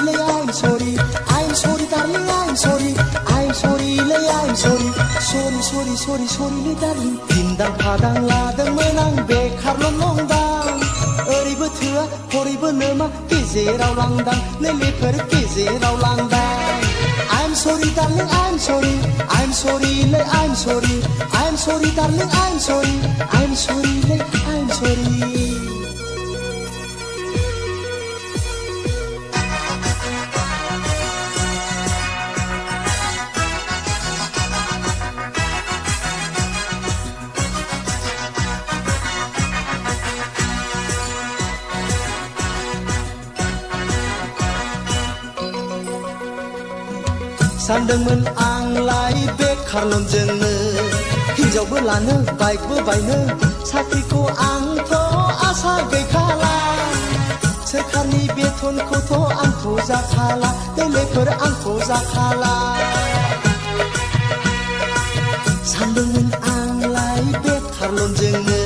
I'm sorry, darling, I'm sorry, I'm sorry, sorry, darling. Pindang padang ladang menang bekarlo nongdang. Oरैबो थोआ हरैबो नोमा गेजेराव लांदां लेलेफोर गेजेराव लांदां. I'm sorry, darling, I'm sorry, I'm sorry, I'm sorry, darling, I'm sorry, I'm sorry. सानदोंमोन आंलाय बेखारल'जोंनो हिनजावबो लानो बाइकबो बायनो साख्रिखौ आंथ' आसा गैखाला सोरखारनि बेथनखौथ' आंखौ जाखाला लेलेफोर आंखौ जाखाला सानदोंमोन आंलाय बेखारल'जोंनो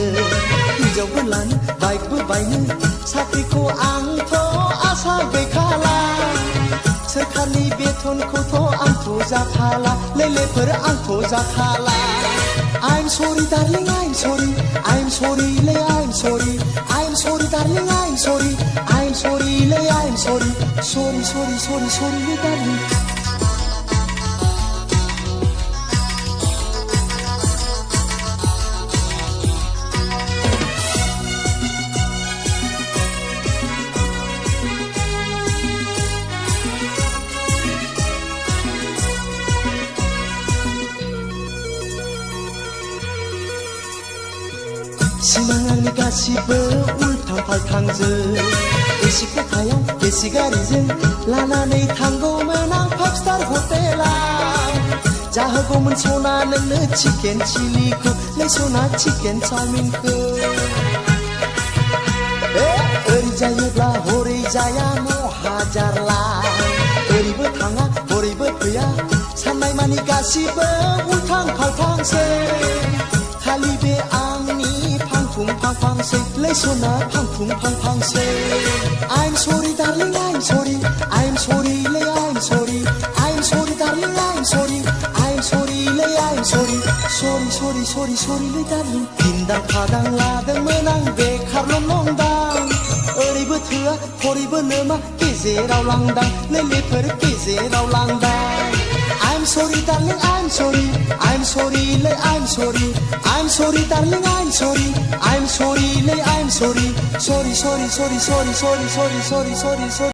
हिनजावबो लानो बाइकबो बायनो साख्रिखौ आंथ' आसा गैखाला सोरखारनि बेथनखौथ' आंखौ जाखाला लेलेफोर आंखौ जाखाला. I'm sorry, darling, I'm sorry, I'm sorry, I'm sorry, darling, I'm sorry, I'm sorry, darling. सिमांनि गासिबो उल्थां फाल्थांजों एसि खथायाव एसि गारिजों लानानै थांगौमोन आं 5 स्टार हटेलाव जाहोगौमोन सना नोंनो चिकेन चिलिखौ नै सना चिकेन चाउमिनखौ ओरै जायोब्ला हरै जाया महाजारला ओरैबो थाङा हरैबो फैया साननाय मानि गासिबो उल्थां फाल्थांसै खालि बे आंनि फांफांसै लेसना फांफांसै. I'm sorry, darling, I'm sorry, I'm sorry, I'm sorry, darling, I'm sorry, I'm sorry, I'm sorry, sorry, darling. Pindang padang ladangमोन आं बेखारल' नंदां ओरैबो थोआ हरैबो नोमा गेजेराव लांदां लेलेफोर गेजेराव लांदां. I'm sorry, darling, I'm sorry, I'm sorry, I'm sorry, darling, I'm sorry, I'm sorry, sorry, sorry.